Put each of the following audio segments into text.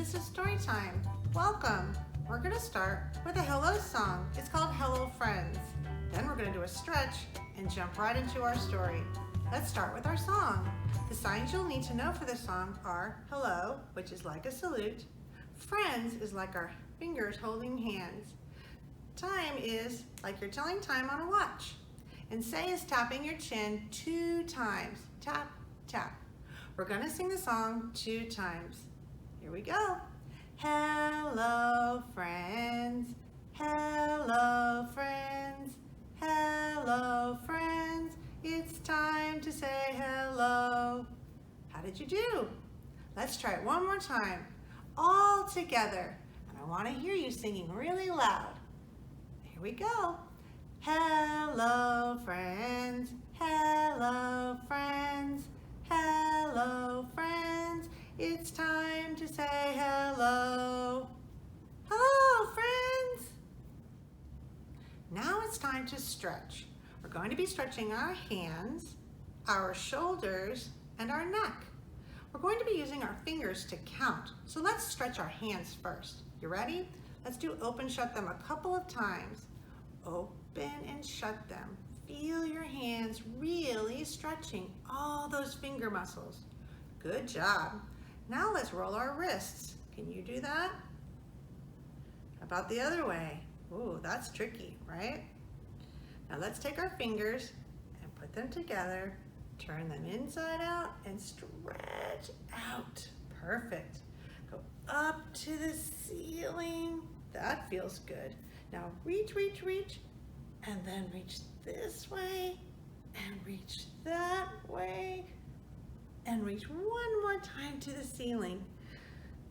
this is story time. Welcome. We're going to start with a hello song. It's called Hello Friends. Then we're going to do a stretch and jump right into our story. Let's start with our song. The signs you'll need to know for this song are hello, which is like a salute. Friends is like our fingers holding hands. Time is like you're telling time on a watch. And say is tapping your chin 2 times. Tap, tap. We're going to sing the song 2 times. Here we go. Hello, friends. Hello, friends. Hello, friends. It's time to say hello. How did you do? Let's try it one more time. All together. And I want to hear you singing really loud. Here we go. Hello, friends. Hello, friends. Hello, friends. It's time to say hello. Hello, friends. Now it's time to stretch. We're going to be stretching our hands, our shoulders, and our neck. We're going to be using our fingers to count. So let's stretch our hands first. You ready? Let's do open, shut them a couple of times. Open and shut them. Feel your hands really stretching all those finger muscles. Good job. Now let's roll our wrists. Can you do that? How about the other way? Ooh, that's tricky, right? Now let's take our fingers and put them together, turn them inside out and stretch out. Perfect. Go up to the ceiling. That feels good. Now reach, reach, reach, and then reach this way and reach that way and reach one more time to the ceiling.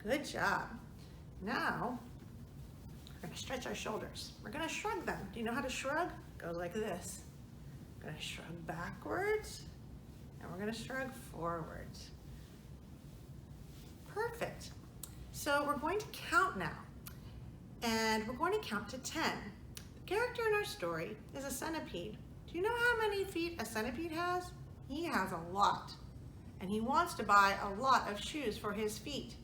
Good job. Now we're going to stretch our shoulders. We're going to shrug them. Do you know how to shrug? Go like this. We're going to shrug backwards and we're going to shrug forwards. Perfect. So we're going to count now. And we're going to count to 10. The character in our story is a centipede. Do you know how many feet a centipede has? He has a lot. And he wants to buy a lot of shoes for his feet.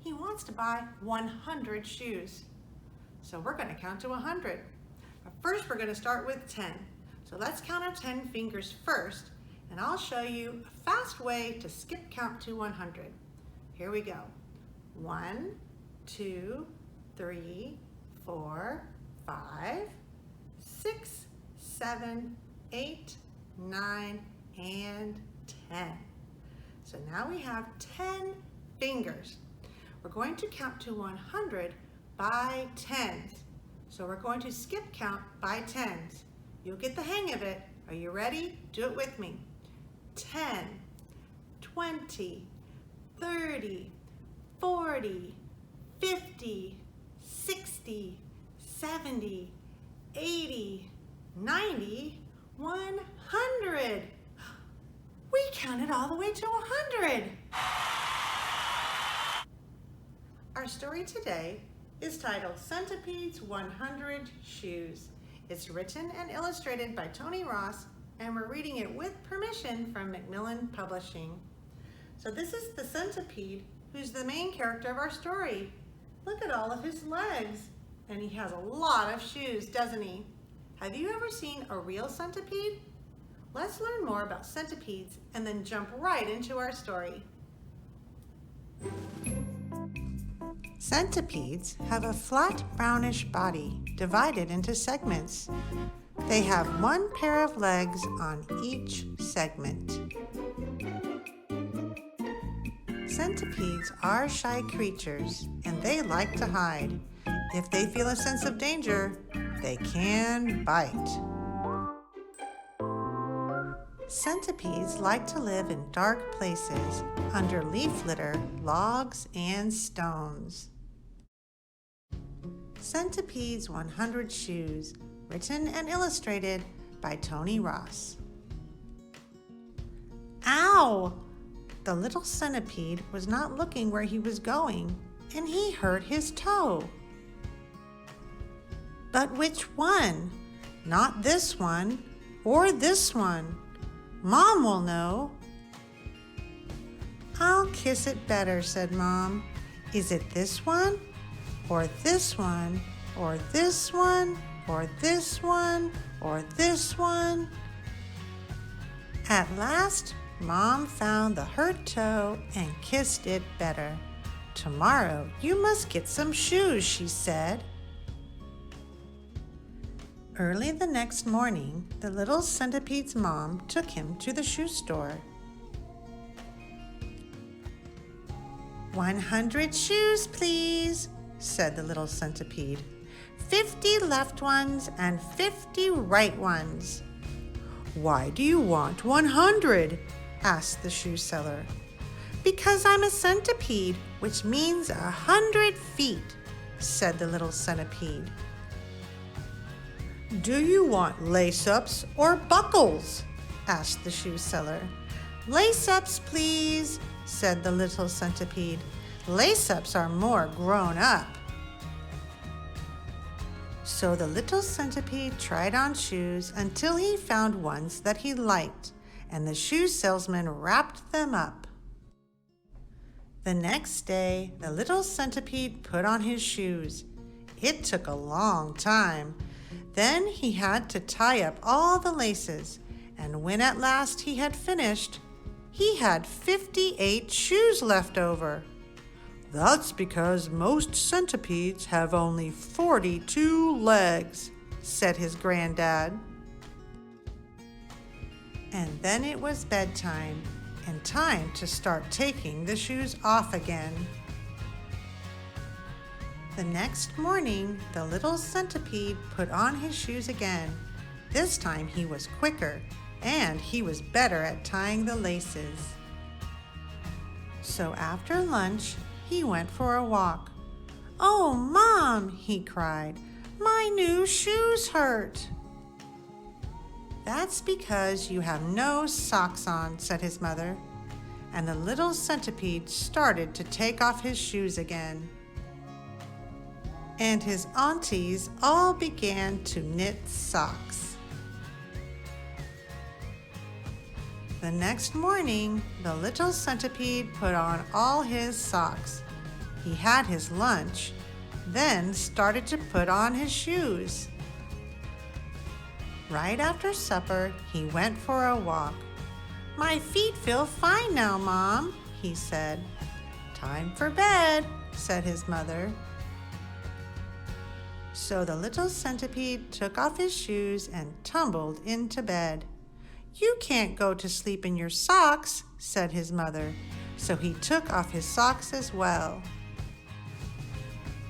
He wants to buy 100 shoes. So we're going to count to 100. But first we're going to start with 10. So let's count our 10 fingers first. And I'll show you a fast way to skip count to 100. Here we go. 1, 2, 3, 4, 5, 6, 7, 8, 9, and 10. So now we have 10 fingers. We're going to count to 100 by 10s. So we're going to skip count by 10s. You'll get the hang of it. Are you ready? Do it with me. 10, 20, 30, 40, 50, 60, 70, 80, 90, 100. We counted all the way to 100. Our story today is titled Centipede's 100 Shoes. It's written and illustrated by Tony Ross, and we're reading it with permission from Macmillan Publishing. So this is the centipede who's the main character of our story. Look at all of his legs. And he has a lot of shoes, doesn't he? Have you ever seen a real centipede? Let's learn more about centipedes and then jump right into our story. Centipedes have a flat brownish body divided into segments. They have 1 pair of legs on each segment. Centipedes are shy creatures and they like to hide. If they feel a sense of danger, they can bite. Centipedes like to live in dark places, under leaf litter, logs, and stones. Centipede's 100 Shoes, written and illustrated by Tony Ross. Ow! The little centipede was not looking where he was going, and he hurt his toe. But which one? Not this one, or this one. Mom will know. I'll kiss it better, said Mom, Is it this one? Or this one? Or this one? Or this one? Or this one? At last, Mom found the hurt toe and kissed it better. Tomorrow, you must get some shoes, she said. Early the next morning, the little centipede's mom took him to the shoe store. 100 shoes, please, said the little centipede. 50 left ones and 50 right ones. Why do you want 100? Asked the shoe seller. Because I'm a centipede, which means 100 feet, said the little centipede. Do you want lace-ups or buckles? Asked the shoe seller. Lace-ups, please, said the little centipede. Lace-ups are more grown up. So the little centipede tried on shoes until he found ones that he liked, and the shoe salesman wrapped them up. The next day, the little centipede put on his shoes. It took a long time. Then he had to tie up all the laces, and when at last he had finished, he had 58 shoes left over. That's because most centipedes have only 42 legs, said his granddad. And then it was bedtime, and time to start taking the shoes off again. The next morning, the little centipede put on his shoes again. This time he was quicker, and he was better at tying the laces. So after lunch, he went for a walk. Oh, Mom, he cried, my new shoes hurt. That's because you have no socks on, said his mother. And the little centipede started to take off his shoes again. And his aunties all began to knit socks. The next morning, the little centipede put on all his socks. He had his lunch, then started to put on his shoes. Right after supper, he went for a walk. My feet feel fine now, Mom, he said. Time for bed, said his mother. So the little centipede took off his shoes and tumbled into bed. You can't go to sleep in your socks, said his mother. So he took off his socks as well.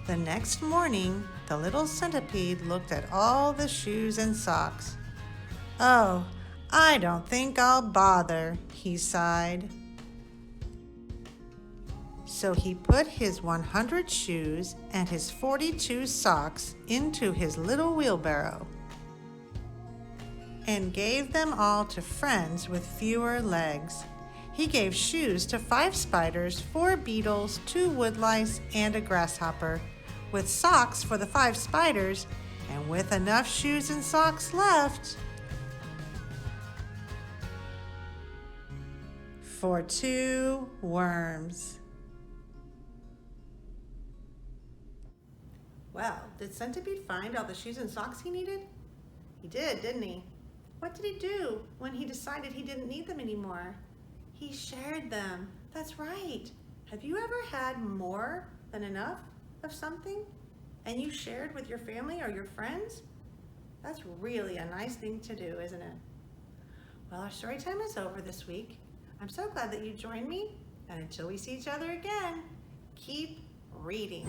The next morning, the little centipede looked at all the shoes and socks. Oh, I don't think I'll bother, he sighed. So he put his 100 shoes and his 42 socks into his little wheelbarrow and gave them all to friends with fewer legs. He gave shoes to 5 spiders, 4 beetles, 2 woodlice, and a grasshopper, with socks for the 5 spiders, and with enough shoes and socks left for 2 worms. Well, did Centipede find all the shoes and socks he needed? He did, didn't he? What did he do when he decided he didn't need them anymore? He shared them. That's right. Have you ever had more than enough of something and you shared with your family or your friends? That's really a nice thing to do, isn't it? Well, our story time is over this week. I'm so glad that you joined me, and until we see each other again, keep reading.